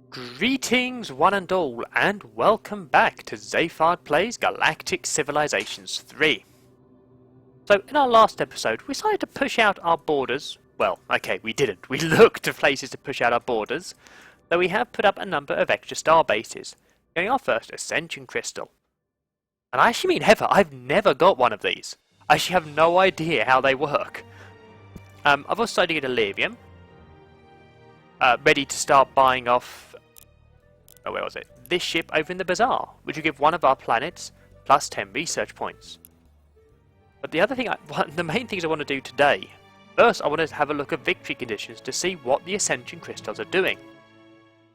Greetings one and all, and welcome back to Zayfard Plays Galactic Civilizations 3. So in our last episode we decided to push out our borders. Well, okay, we didn't. We looked to places to push out our borders, though we have put up a number of extra star bases, getting our first Ascension Crystal. And I actually mean Heather, I've never got one of these. I actually have no idea how they work. I've also started to get a Levium, ready to start buying off where was it? This ship over in the bazaar, which will give one of our planets plus 10 research points. But the other thing, the main things I want to do today, first I want to have a look at victory conditions to see what the Ascension Crystals are doing.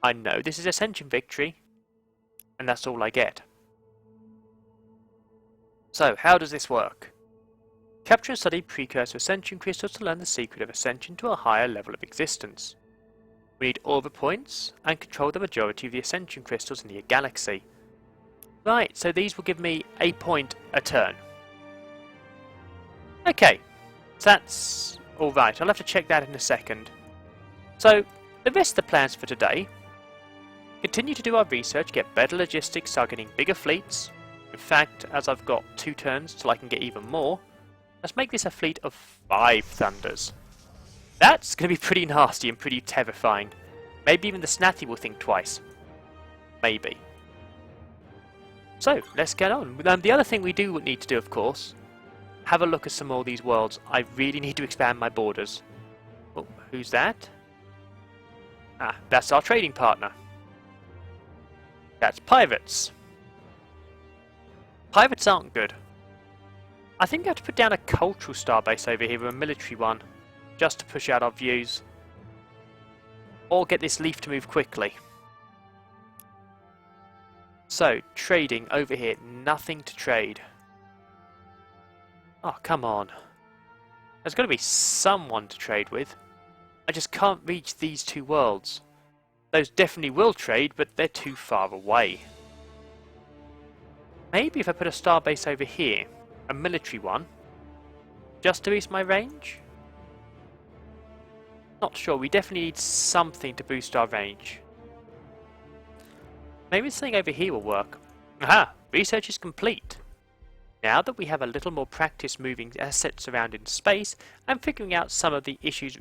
I know this is Ascension Victory, and that's all I get. So, how does this work? Capture and study precursor Ascension Crystals to learn the secret of Ascension to a higher level of existence. We need all the points and control the majority of the Ascension Crystals in the galaxy. Right, so these will give me a point a turn. Okay, so that's alright. I'll have to check that in a second. So, the rest of the plans for today: continue to do our research, get better logistics, start getting bigger fleets. In fact, as I've got 2 turns till I can get even more, let's make this a fleet of 5 Thunders. That's going to be pretty nasty and pretty terrifying. Maybe even the Snatty will think twice. Maybe. So, let's get on. The other thing we do need to do, of course, have a look at some more of these worlds. I really need to expand my borders. Oh, who's that? Ah, that's our trading partner. That's pirates. Pirates aren't good. I think I have to put down a cultural starbase over here, or a military one, just to push out our views. Or get this leaf to move quickly. So, trading over here, nothing to trade. Oh, come on. There's got to be someone to trade with. I just can't reach these 2 worlds. Those definitely will trade, but they're too far away. Maybe if I put a starbase over here, a military one, just to boost my range? Not sure, we definitely need something to boost our range. Maybe this thing over here will work. Aha! Research is complete. Now that we have a little more practice moving assets around in space and figuring out some of the issues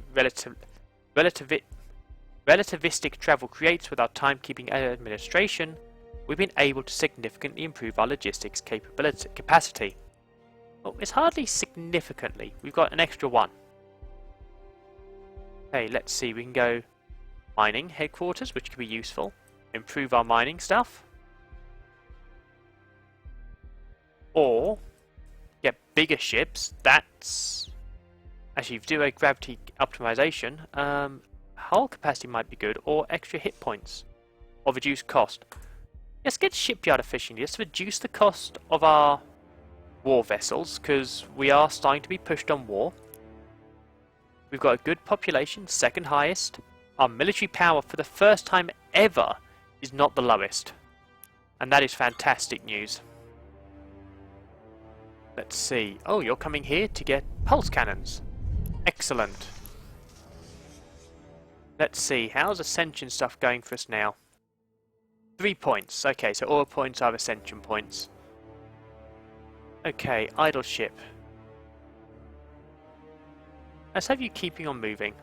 relativistic travel creates with our timekeeping administration, we've been able to significantly improve our logistics capacity. Well, it's hardly significantly. We've got an extra 1. Okay, let's see, we can go mining headquarters, which could be useful. Improve our mining stuff. Or get bigger ships. That's actually, if you do a gravity optimization, hull capacity might be good, or extra hit points, or reduce cost. Let's get shipyard efficiency. Let's reduce the cost of our war vessels, because we are starting to be pushed on war. We've got a good population, 2nd highest. Our military power for the first time ever is not the lowest. And that is fantastic news. Let's see. Oh, you're coming here to get pulse cannons. Excellent. Let's see. How's Ascension stuff going for us now? 3 points. Okay, so all points are Ascension points. Okay, idle ship. Let's have you keeping on moving.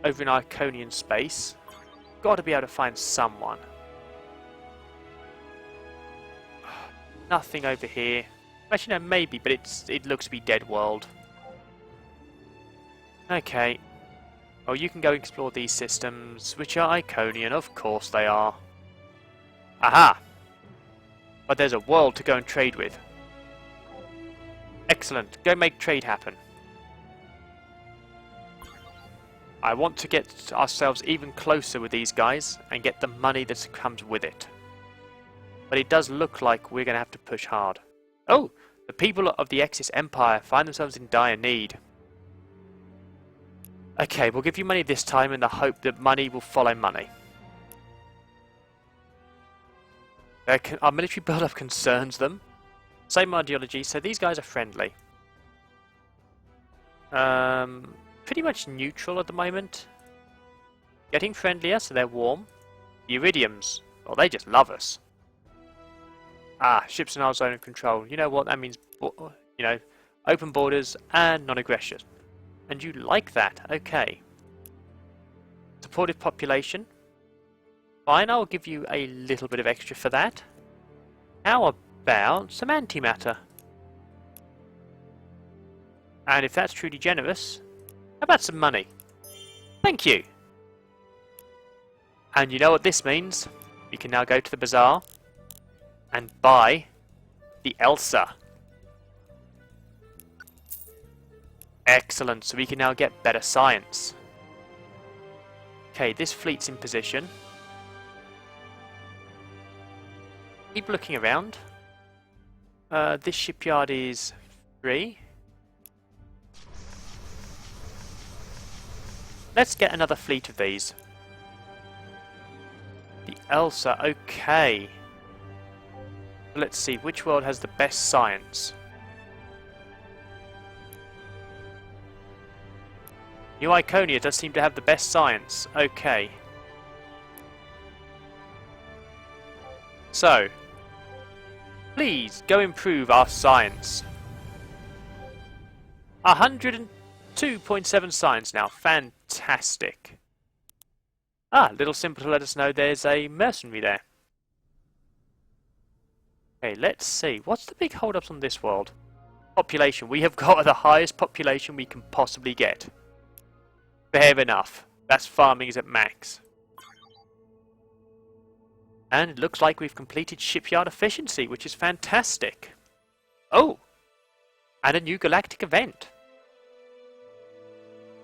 Over in Iconian space. Got to be able to find someone. Nothing over here. Actually, no, maybe, but it looks to be dead world. Okay. Oh, you can go explore these systems, which are Iconian. Of course they are. Aha! But there's a world to go and trade with. Excellent. Go make trade happen. I want to get ourselves even closer with these guys and get the money that comes with it. But it does look like we're going to have to push hard. Oh! The people of the Exis Empire find themselves in dire need. Okay, we'll give you money this time in the hope that money will follow money. Our military build-up concerns them. Same ideology, so these guys are friendly. Pretty much neutral at the moment. Getting friendlier, so they're warm. The Iridiums, well, they just love us. Ah, ships in our zone of control. You know what? That means, you know, open borders and non-aggression. And you like that. Okay. Supportive population. Fine, I'll give you a little bit of extra for that. How about some antimatter? And if that's truly generous, how about some money? Thank you! And you know what this means? We can now go to the bazaar and buy the Elsa. Excellent, so we can now get better science. Okay, this fleet's in position. Keep looking around. This shipyard is free. Let's get another fleet of these. The Elsa, okay. Let's see, which world has the best science? New Iconia does seem to have the best science. Okay. So, please go improve our science. 102.7 science now. Fantastic. Ah, little simple to let us know there's a mercenary there. Okay, let's see. What's the big hold-ups on this world? Population. We have got the highest population we can possibly get. Fair enough. That's farming is at max. And it looks like we've completed shipyard efficiency, which is fantastic. Oh! And a new galactic event.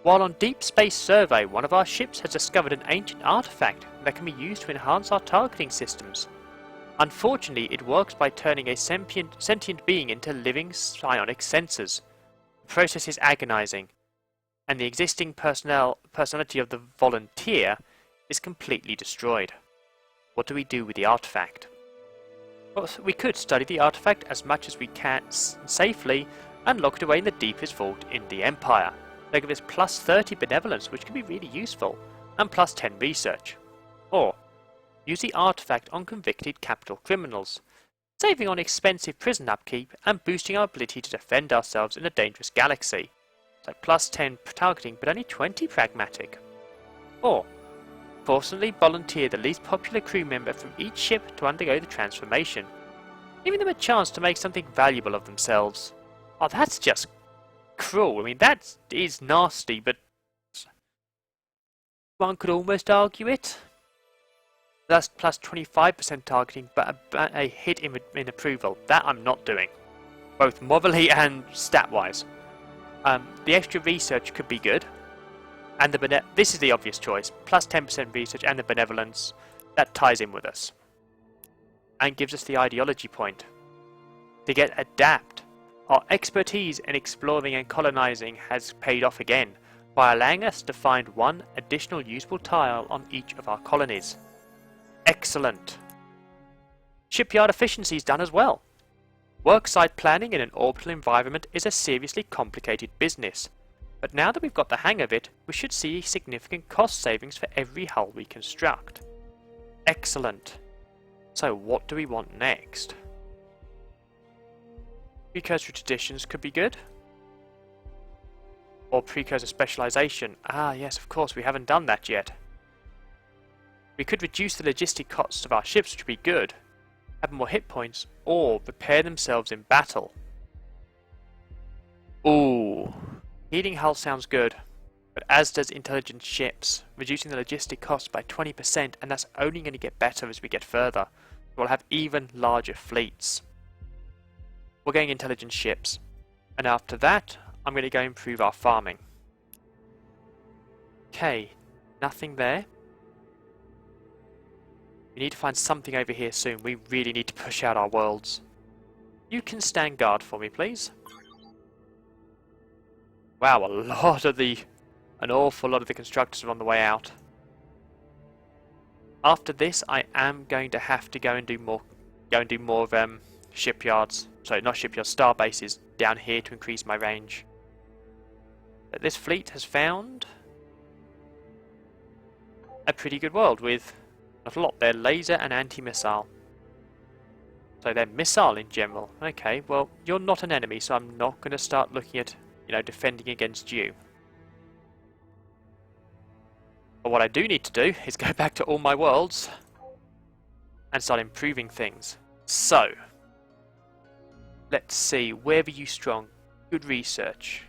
While on Deep Space Survey, one of our ships has discovered an ancient artifact that can be used to enhance our targeting systems. Unfortunately, it works by turning a sentient being into living psionic sensors. The process is agonizing, and the existing personality of the volunteer is completely destroyed. What do we do with the artifact? Well, we could study the artifact as much as we can safely and lock it away in the deepest vault in the Empire. They'll give us plus 30 benevolence, which can be really useful, and plus 10 research. Or, use the artifact on convicted capital criminals, saving on expensive prison upkeep and boosting our ability to defend ourselves in a dangerous galaxy. So plus 10 targeting, but only 20 pragmatic. Or, forcibly volunteer the least popular crew member from each ship to undergo the transformation, giving them a chance to make something valuable of themselves. Oh, that's just cruel. I mean, that is nasty, but one could almost argue it. That's plus 25% targeting, but a hit in approval. That I'm not doing, both morally and stat-wise. The extra research could be good, and this is the obvious choice. Plus 10% research and the benevolence, that ties in with us, and gives us the ideology point. To get adapt, our expertise in exploring and colonizing has paid off again, by allowing us to find one additional usable tile on each of our colonies. Excellent. Shipyard efficiency is done as well. Worksite planning in an orbital environment is a seriously complicated business, but now that we've got the hang of it, we should see significant cost savings for every hull we construct. Excellent. So what do we want next? Precursor traditions could be good. Or precursor specialization. Ah yes, of course, we haven't done that yet. We could reduce the logistic costs of our ships, which would be good, have more hit points, or prepare themselves in battle. Ooh, heating hull sounds good, but as does intelligent ships, reducing the logistic costs by 20%, and that's only going to get better as we get further. We'll have even larger fleets. We're going intelligent ships, and after that, I'm going to go improve our farming. Okay, nothing there. We need to find something over here soon. We really need to push out our worlds. You can stand guard for me, please. Wow, an awful lot of the constructors are on the way out. After this, I am going to have to go and do more of shipyards. Sorry, not shipyards, star bases down here to increase my range. But this fleet has found a pretty good world with not a lot there, laser and anti-missile. So they're missile in general. Okay, well, you're not an enemy, so I'm not going to start looking at, defending against you. But what I do need to do is go back to all my worlds and start improving things. So, let's see, where were you strong? Good research.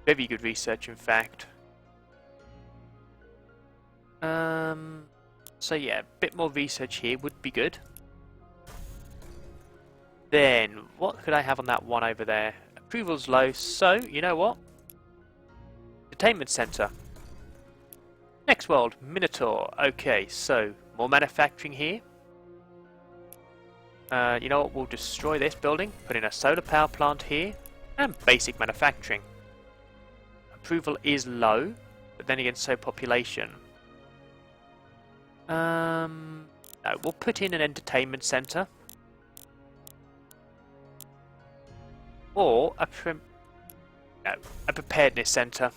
Very good research, in fact. So yeah, a bit more research here would be good. Then, what could I have on that one over there? Approval's low, so, you know what? Entertainment Center. Next world, Minotaur. Okay, so, more manufacturing here. You know what, we'll destroy this building, put in a solar power plant here, and basic manufacturing. Approval is low, but then again, so population. No, we'll put in an entertainment center. Or a preparedness center.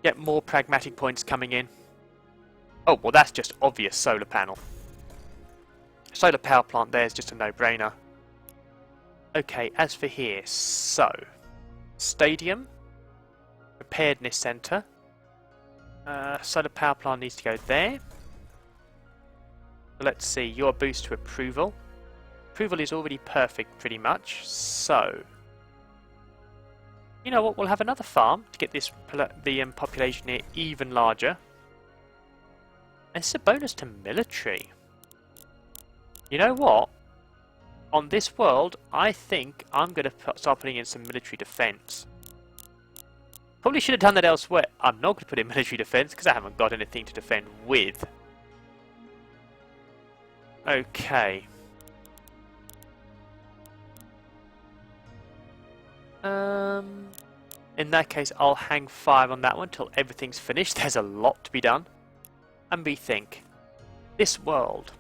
Get more pragmatic points coming in. Oh, well that's just obvious solar panel. Solar power plant there is just a no-brainer. Okay, as for here, so stadium, preparedness center. Solar power plant needs to go there. Let's see, your boost to approval. Approval is already perfect pretty much, so you know what, we'll have another farm to get the population here even larger. And it's a bonus to military. You know what? On this world, I think I'm going to start putting in some military defense. Probably should have done that elsewhere. I'm not going to put in military defense because I haven't got anything to defend with. Okay. In that case, I'll hang fire on that one till everything's finished. There's a lot to be done. And rethink. This world.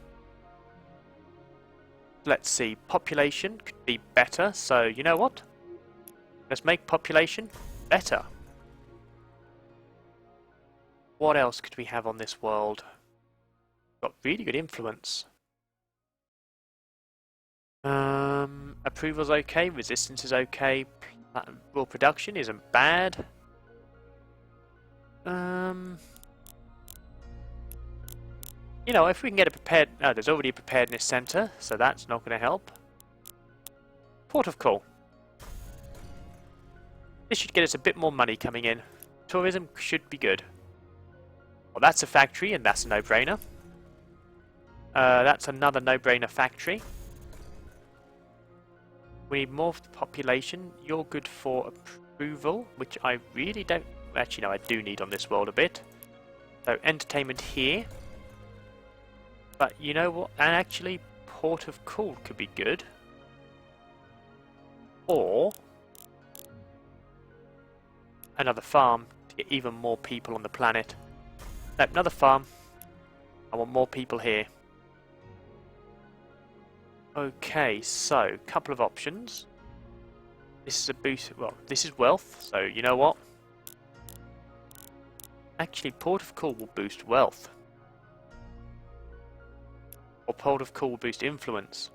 Let's see. Population could be better. So, you know what? Let's make population better. What else could we have on this world? Got really good influence. Approval's okay, resistance is okay, raw production isn't bad. You know, if we can get a prepared... No, there's already a preparedness center, so that's not going to help. Port of call. This should get us a bit more money coming in. Tourism should be good. Well, that's a factory, and that's a no-brainer. That's another no-brainer factory. We need more population. You're good for approval, which I really don't... Actually, no, I do need on this world a bit. So, entertainment here. But you know what? And actually, port of call could be good. Or another farm to get even more people on the planet. No, another farm. I want more people here. Okay, so, couple of options. This is a boost, well, this is wealth, so you know what? Actually, port of call will boost wealth. Or port of call will boost influence.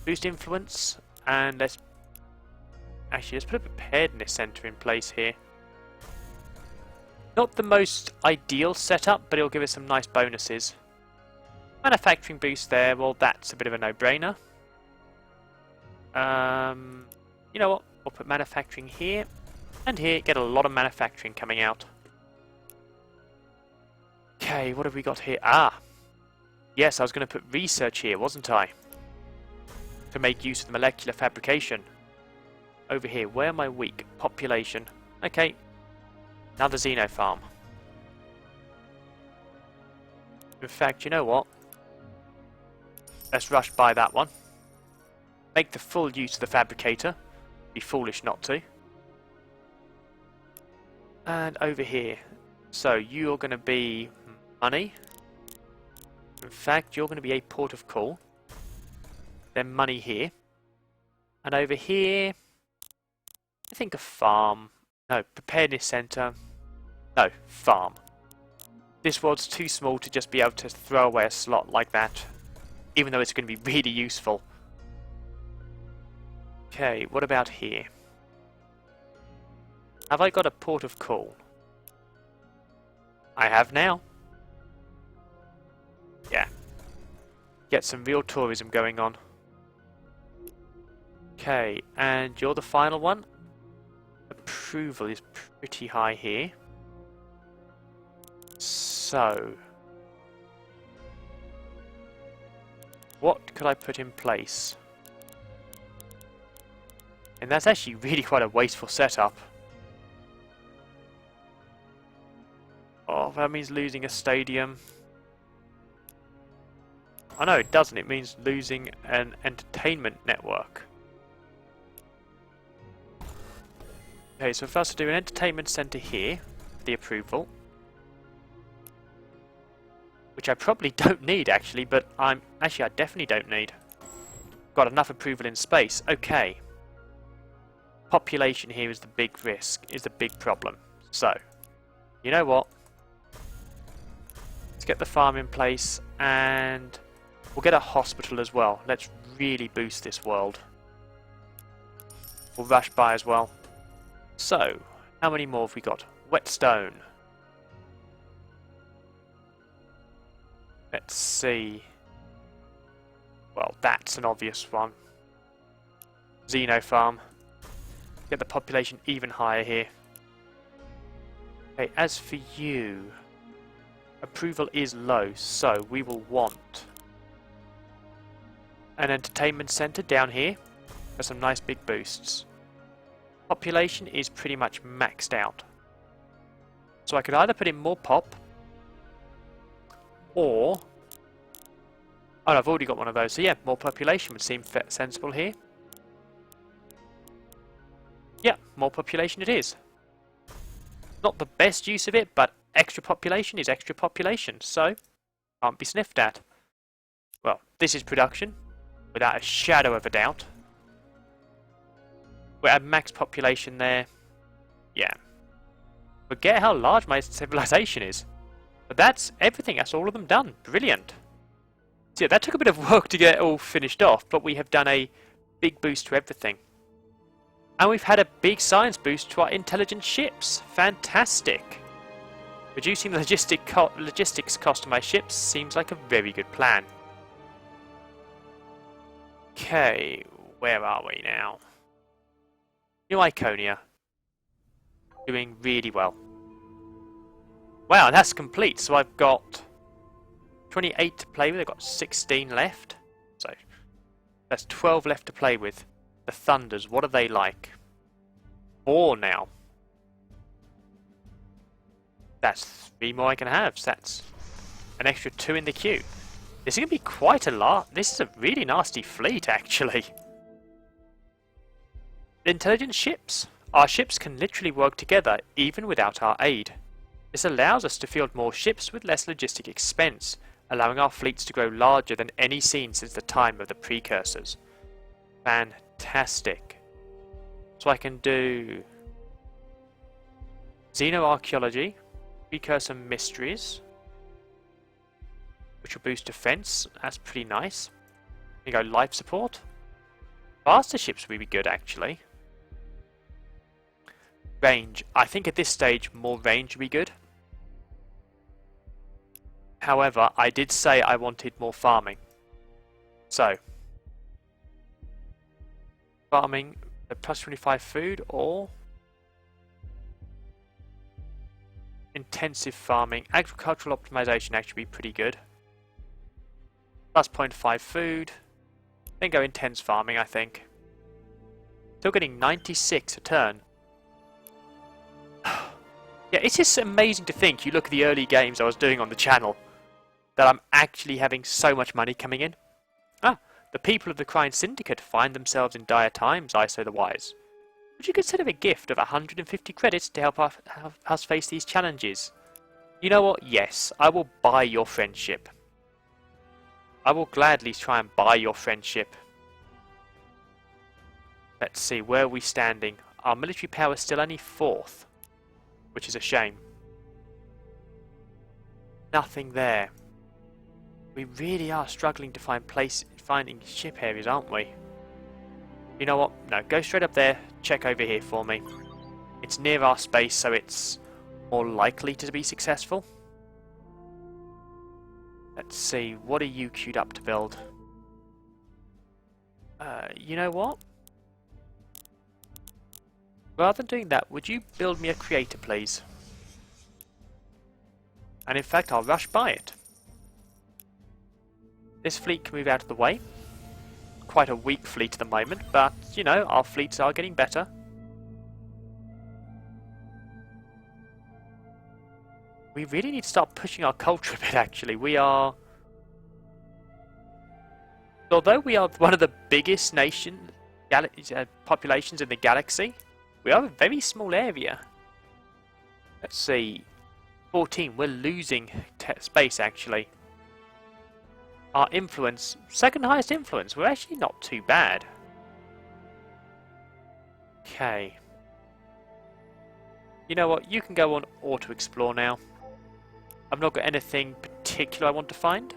Boost influence, and let's put a preparedness center in place here. Not the most ideal setup, but it'll give us some nice bonuses. Manufacturing boost there, well that's a bit of a no-brainer. You know what, we'll put manufacturing here, and here, get a lot of manufacturing coming out. Okay, what have we got here? Ah! Yes, I was going to put research here, wasn't I? To make use of the molecular fabrication. Over here, where am I weak? Population. Okay, another Xeno farm. In fact, you know what? Let's rush by that one. Make the full use of the fabricator. Be foolish not to. And over here. So you're going to be money. In fact, you're going to be a port of call. Then money here. And over here, I think a farm. No, preparedness center. No, farm. This world's too small to just be able to throw away a slot like that, even though it's going to be really useful. Okay, what about here? Have I got a port of call? I have now. Yeah. Get some real tourism going on. Okay, and you're the final one. Approval is pretty high here. So, what could I put in place? And that's actually really quite a wasteful setup. Oh, that means losing a stadium. Oh no, it doesn't. It means losing an entertainment network. Okay, so first to do an entertainment centre here, the approval. Which I probably don't need actually, but I definitely don't need. Got enough approval in space. Okay. Population here is the big risk, is the big problem. So, you know what? Let's get the farm in place and we'll get a hospital as well. Let's really boost this world. We'll rush by as well. So, how many more have we got? Whetstone. Let's see. Well, that's an obvious one. Xeno farm. Get the population even higher here. Okay, as for you, approval is low, so we will want an entertainment centre down here for some nice big boosts. Population is pretty much maxed out. So I could either put in more pop, or... oh, I've already got one of those, so yeah, more population would seem sensible here. Yeah, more population it is. Not the best use of it, but extra population is extra population, so can't be sniffed at. Well, this is production, without a shadow of a doubt. We're at max population there. Yeah. Forget how large my civilization is. But that's everything, that's all of them done. Brilliant. So yeah, that took a bit of work to get it all finished off, but we have done a big boost to everything. And we've had a big science boost to our intelligent ships. Fantastic. Reducing the logistics cost of my ships seems like a very good plan. Okay, where are we now? New Iconia. Doing really well. Wow, that's complete. So I've got 28 to play with. I've got 16 left. So that's 12 left to play with. The Thunders, what are they like? 4 now. That's 3 more I can have. So that's an extra 2 in the queue. This is going to be quite a lot. This is a really nasty fleet, actually. Intelligent ships. Our ships can literally work together even without our aid. This allows us to field more ships with less logistic expense, allowing our fleets to grow larger than any seen since the time of the precursors. Fantastic. So I can do Xenoarchaeology, Precursor Mysteries, which will boost defense. That's pretty nice. We go life support. Faster ships will be good actually. Range. I think at this stage more range would be good. However, I did say I wanted more farming. So, farming at plus 25 food or intensive farming. Agricultural optimization actually be pretty good. Plus 0.5 food. Then go intense farming, I think. Still getting 96 a turn. Yeah, it's just amazing to think, you look at the early games I was doing on the channel, that I'm actually having so much money coming in. The people of the Crime Syndicate find themselves in dire times, ISO the Wise. Would you consider a gift of 150 credits to help us face these challenges? You know what? Yes, I will buy your friendship. I will gladly try and buy your friendship. Let's see, where are we standing? our military power is still only 4th, which is a shame. Nothing there. We really are struggling to finding ship areas, aren't we? You know what? No, go straight up there, check over here for me. It's near our space, so it's more likely to be successful. Let's see, what are you queued up to build? You know what? Rather than doing that, would you build me a creator, please? And in fact, I'll rush by it. This fleet can move out of the way. Quite a weak fleet at the moment, but, you know, our fleets are getting better. We really need to start pushing our culture a bit, actually. We are... Although we are one of the biggest populations in the galaxy, we are a very small area. Let's see. 14, we're losing space, actually. Our influence, second highest influence, we're actually not too bad. Okay. You know what, you can go on auto-explore now. I've not got anything particular I want to find.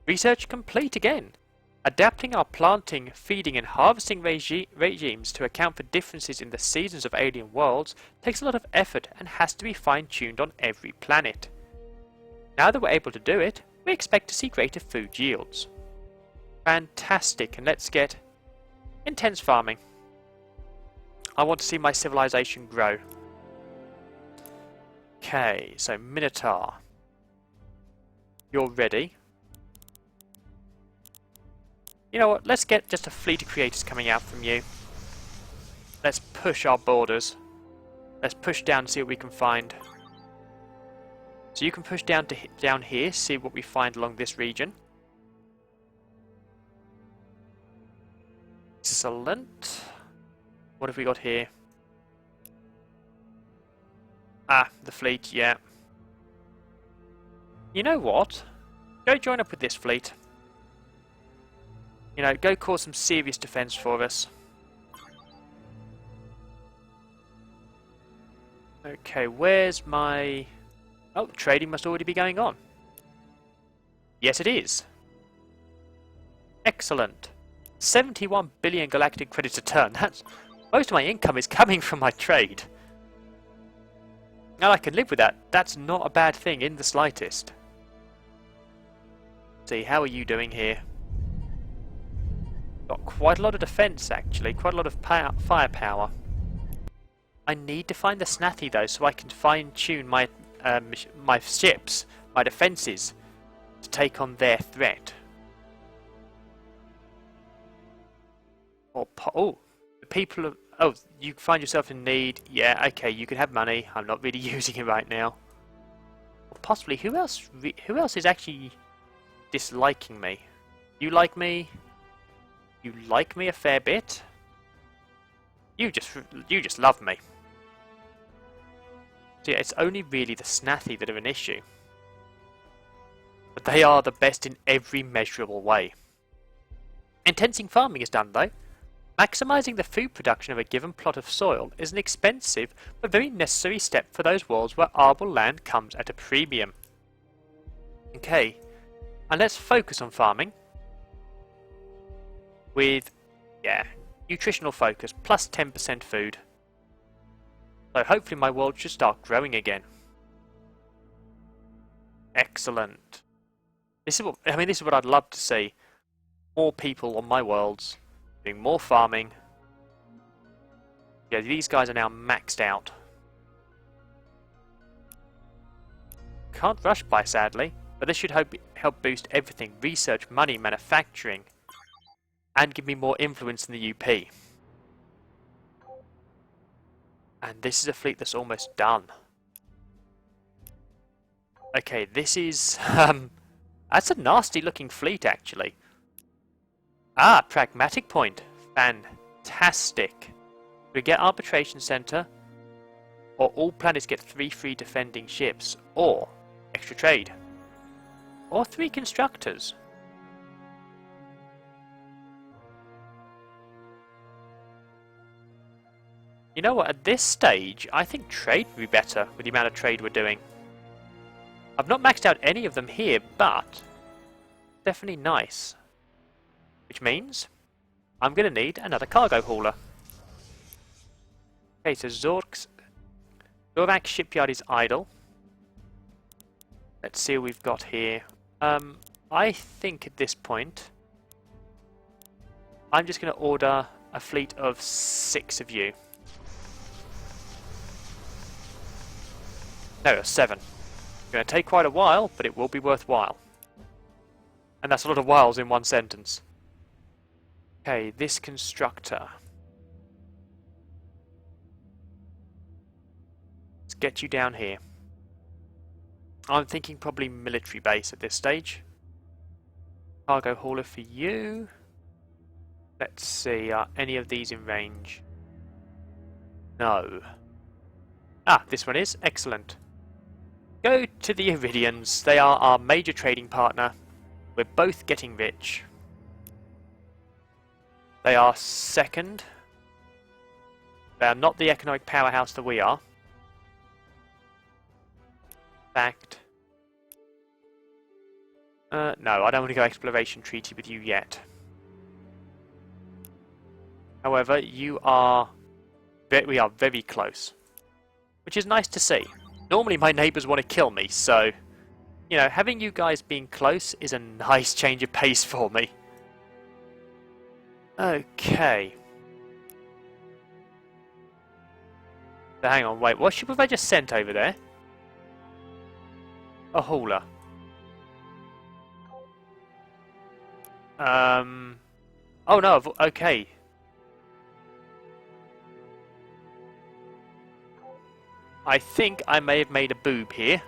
Research complete again. Adapting our planting, feeding and harvesting regimes to account for differences in the seasons of alien worlds takes a lot of effort and has to be fine-tuned on every planet. Now that we're able to do it, we expect to see greater food yields. Fantastic, and let's get intense farming. I want to see my civilization grow. Okay, so Minotaur. You're ready. You know what, let's get just a fleet of creators coming out from you. Let's push our borders. Let's push down and see what we can find. So you can push down here, see what we find along this region. Excellent. What have we got here? Ah, the fleet, yeah. You know what? Go join up with this fleet. You know, go cause some serious defense for us. Okay, where's my... Oh, trading must already be going on. Yes, it is. Excellent. 71 billion galactic credits a turn. That's... Most of my income is coming from my trade. Now I can live with that. That's not a bad thing in the slightest. See, how are you doing here? Got quite a lot of defense, actually. Quite a lot of firepower. I need to find the Snathy, though, so I can fine-tune my my ships, my defences, to take on their threat. Oh, the people of... Oh, you find yourself in need. Yeah, okay, you can have money. I'm not really using it right now. Or possibly, who else is actually disliking me? You like me? You like me a fair bit? You just love me. So yeah, it's only really the Snathy that are an issue. But they are the best in every measurable way. Intensing farming is done though. Maximising the food production of a given plot of soil is an expensive but very necessary step for those worlds where arable land comes at a premium. Okay, and let's focus on farming. With, yeah, nutritional focus, plus 10% food. So hopefully my world should start growing again. Excellent. This is what I'd love to see. More people on my worlds doing more farming. Yeah, these guys are now maxed out. Can't rush by, sadly, but this should help boost everything: research, money, manufacturing, and give me more influence in the UP. And this is a fleet that's almost done. Okay, this is... that's a nasty looking fleet, actually. Ah, pragmatic point. Fantastic. We get arbitration center, or all planets get 3 free defending ships, or extra trade, or 3 constructors. You know what, at this stage, I think trade would be better with the amount of trade we're doing. I've not maxed out any of them here, but definitely nice. Which means I'm going to need another cargo hauler. Okay, so Zorak shipyard is idle. Let's see what we've got here. I think at this point, I'm just going to order a fleet of 6 of you. No, 7. It's going to take quite a while, but it will be worthwhile. And that's a lot of whiles in one sentence. Okay, this constructor. Let's get you down here. I'm thinking probably military base at this stage. Cargo hauler for you. Let's see, are any of these in range? No. Ah, this one is. Excellent. Go to the Iridians. They are our major trading partner. We're both getting rich. They are second. They are not the economic powerhouse that we are. Fact. No, I don't want to go exploration treaty with you yet. However, we are very close, which is nice to see. Normally my neighbours want to kill me, so, you know, having you guys being close is a nice change of pace for me. Okay. So hang on, wait, what ship have I just sent over there? A hauler. Oh no, okay. I think I may have made a boob here.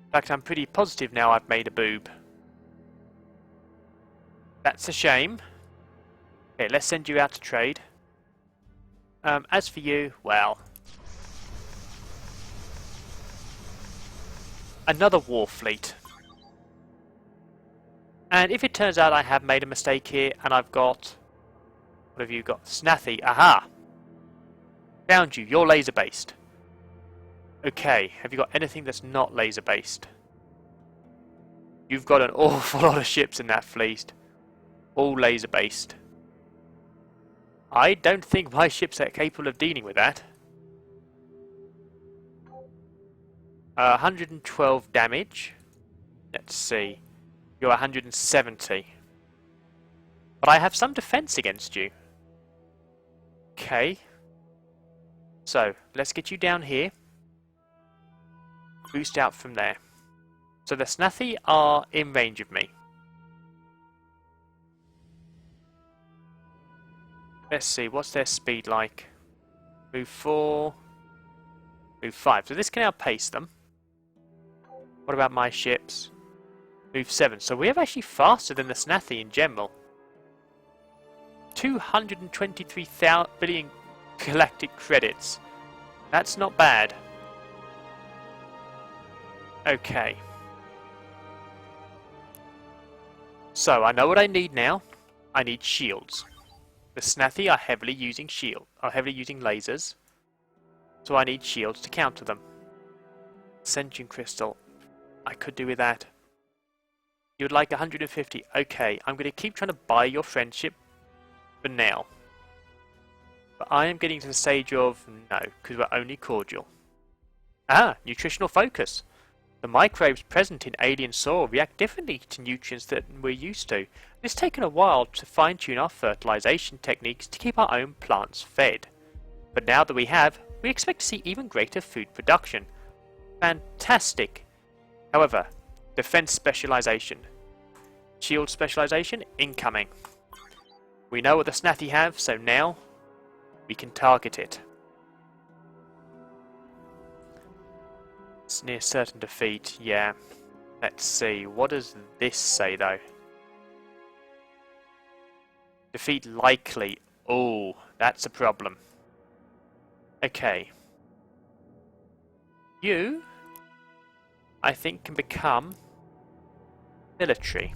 In fact, I'm pretty positive now I've made a boob. That's a shame. Okay, let's send you out to trade. As for you, well... another war fleet. And if it turns out I have made a mistake here and I've got... what have you got? Snathy, aha! Found you, you're laser based. Okay, have you got anything that's not laser based? You've got an awful lot of ships in that fleet. All laser based. I don't think my ships are capable of dealing with that. 112 damage. Let's see. You're 170. But I have some defense against you. Okay. So, let's get you down here. Boost out from there. So the Snathy are in range of me. Let's see, what's their speed like? Move 4. Move 5. So this can outpace them. What about my ships? Move 7. So we are actually faster than the Snathy in general. 223 billion galactic credits. That's not bad. Okay. So I know what I need now. I need shields. The Snathy are heavily using lasers. So I need shields to counter them. Sentient crystal. I could do with that. You would like 150. Okay, I'm going to keep trying to buy your friendship for now. But I am getting to the stage of no, because we're only cordial. Ah, nutritional focus. The microbes present in alien soil react differently to nutrients that we're used to. It's taken a while to fine-tune our fertilization techniques to keep our own plants fed. But now that we have, we expect to see even greater food production. Fantastic! However, defense specialization. Shield specialization incoming. We know what the Snathy have, so now we can target it. It's near certain defeat, yeah. Let's see, what does this say though? Defeat likely. Oh, that's a problem. Okay. You, I think, can become military.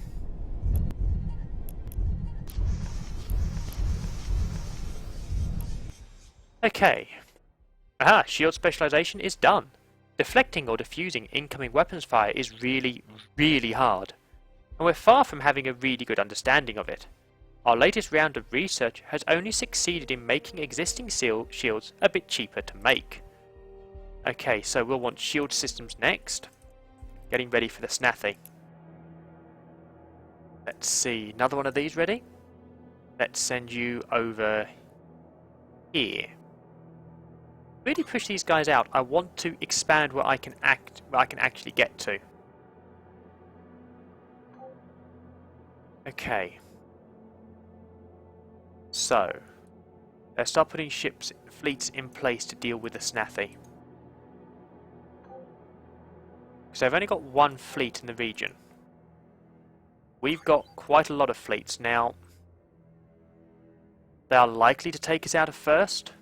Okay. Aha, shield specialization is done. Deflecting or diffusing incoming weapons fire is really, really hard, and we're far from having a really good understanding of it. Our latest round of research has only succeeded in making existing shields a bit cheaper to make. Okay, so we'll want shield systems next. Getting ready for the Snathy. Let's see, another one of these ready? Let's send you over here. Really push these guys out. I want to expand where I can actually get to. Okay. So, let's start putting fleets in place to deal with the Snathy. So I've only got one fleet in the region. We've got quite a lot of fleets now. They are likely to take us out at first,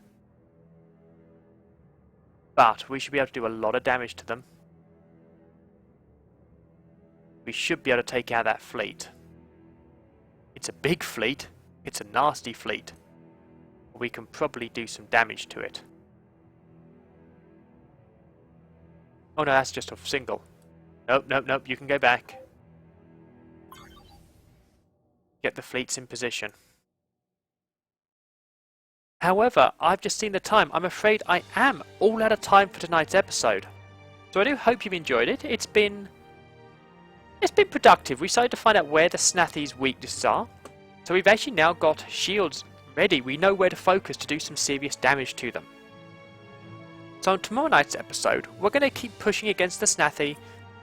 but we should be able to do a lot of damage to them. We should be able to take out that fleet. It's a big fleet. It's a nasty fleet. We can probably do some damage to it. Oh no, that's just a single. Nope, nope, nope, you can go back. Get the fleets in position. However, I've just seen the time. I'm afraid I am all out of time for tonight's episode. So I do hope you've enjoyed it. It's been productive. We started to find out where the Snathy's weaknesses are. So we've actually now got shields ready. We know where to focus to do some serious damage to them. So on tomorrow night's episode, we're going to keep pushing against the Snathy,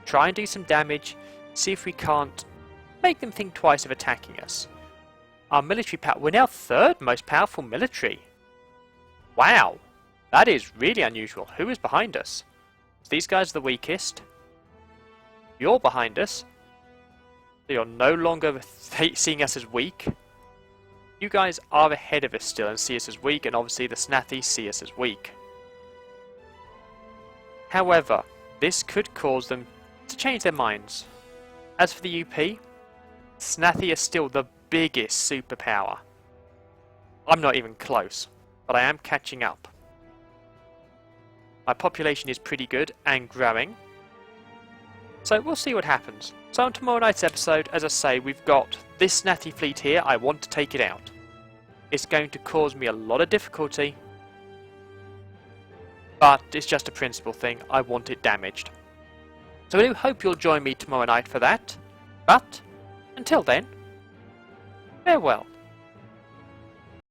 try and do some damage, see if we can't make them think twice of attacking us. Our military power, we're now third most powerful military. Wow, that is really unusual. Who is behind us? These guys are the weakest. You're behind us. So you're no longer seeing us as weak. You guys are ahead of us still and see us as weak, and obviously the Snathy see us as weak. However, this could cause them to change their minds. As for the UP, Snathy is still the biggest superpower. I'm not even close, but I am catching up. My population is pretty good and growing. So we'll see what happens. So on tomorrow night's episode, as I say, we've got this Snathy fleet here. I want to take it out. It's going to cause me a lot of difficulty, but it's just a principle thing. I want it damaged. So I do hope you'll join me tomorrow night for that. But until then, farewell.